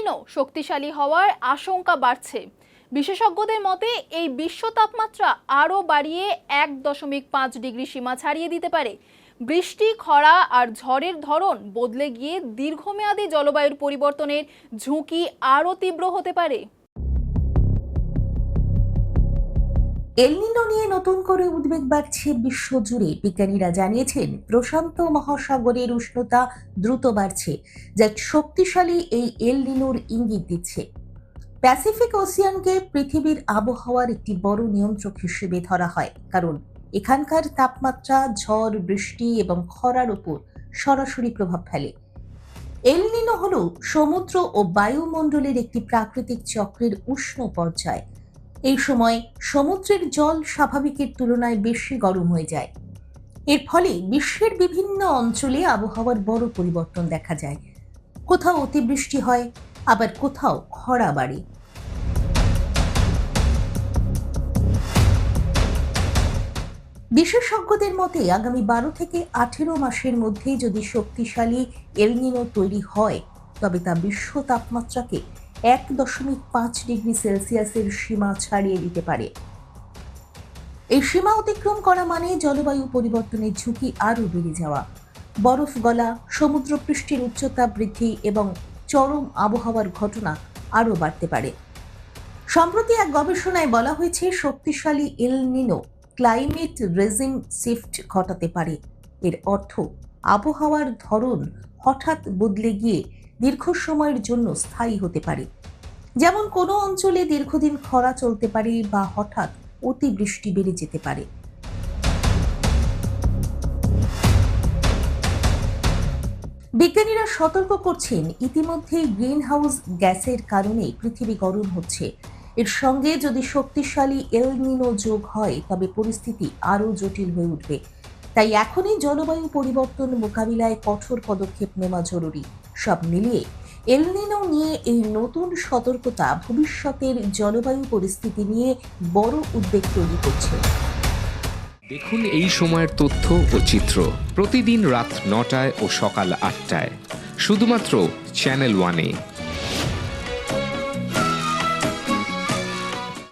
নিনো শক্তিশালী হওয়ার আশঙ্কা বাড়ছে। বিশেষজ্ঞদের মতে এই বিশ্ব তাপমাত্রা আরও বাড়িয়ে 1.5 ডিগ্রি সীমা ছাড়িয়ে দিতে পারে। বৃষ্টি, খরা আর ঝড়ের ধরন বদলে গিয়ে দীর্ঘমেয়াদী জলবায়ুর পরিবর্তনের ঝুঁকি আরও তীব্র হতে পারে। এল নিনো নিয়ে নতুন করে উদ্বেগ বাড়ছে বিশ্বজুড়ে। বিজ্ঞানীরা জানিয়েছেন প্রশান্ত মহাসাগরের উষ্ণতা দ্রুত বাড়ছে, যা শক্তিশালী এই এল নিনোর ইঙ্গিত দিচ্ছে। প্যাসিফিক ওসিয়ানকে পৃথিবীর আবহাওয়ার একটি বড় নিয়ন্ত্রক হিসেবে ধরা হয়, কারণ এখানকার তাপমাত্রা ঝড়, বৃষ্টি এবং খরার উপর সরাসরি প্রভাব ফেলে। এল নিনো হল সমুদ্র ও বায়ুমণ্ডলের একটি প্রাকৃতিক চক্রের উষ্ণ পর্যায়। এই সময় সমুদ্রের জল স্বাভাবিকের তুলনায় বেশি গরম হয়ে যায়। এর ফলে বিশ্বের বিভিন্ন অঞ্চলে আবহাওয়ার বড় পরিবর্তন দেখা যায়। কোথাও অতিবৃষ্টি হয়, আবার কোথাও খরা বাড়ে। বিশেষজ্ঞদের মতে আগামী 12 থেকে 18 মাসের মধ্যে যদি শক্তিশালী এল নিনো তৈরি হয়, তবে তা বিশ্ব তাপমাত্রাকে 1.5 ডিগ্রি সেলসিয়াসের সীমা ছাড়িয়ে দিতে পারে। এই সীমা অতিক্রম করা মানে জলবায়ু পরিবর্তনের ঝুঁকি আরও বেড়ে যাওয়া, বরফ গলা, সমুদ্রপৃষ্ঠের উচ্চতা বৃদ্ধি এবং চরম আবহাওয়ার ঘটনা আরও বাড়তে পারে। সম্প্রতি এক গবেষণায় বলা হয়েছে শক্তিশালী এল নিনো ক্লাইমেট রেজিম শিফট ঘটাতে পারে। এর অর্থ আবহাওয়ার ধরন হঠাৎ বদলে গিয়ে দীর্ঘ সময়ের জন্য স্থায়ী হতে পারে। যেমন কোনো অঞ্চলে দীর্ঘদিন খরা চলতে পারে বা হঠাৎ অতিবৃষ্টি বেড়ে যেতে পারে। বিজ্ঞানীরা সতর্ক করছেন, ইতিমধ্যেই গ্রিন হাউস গ্যাসের কারণে পৃথিবী গরম হচ্ছে। এর সঙ্গে যদি শক্তিশালী এল নিনো যোগ হয়, তবে পরিস্থিতি আরও জটিল হয়ে উঠবে। তাই এখনই জলবায়ু পরিবর্তন মোকাবিলায় কঠোর পদক্ষেপ নেওয়া জরুরি। সব মিলিয়ে এল নিনো নিয়ে এই নতুন সতর্কতা ভবিষ্যতের জলবায়ু পরিস্থিতি নিয়ে বড় উদ্বেগ তৈরি করছে। দেখুন এই সময়ের তথ্য ও চিত্র প্রতিদিন রাত 9টায় ও সকাল 8টায় শুধুমাত্র চ্যানেল 1-এ।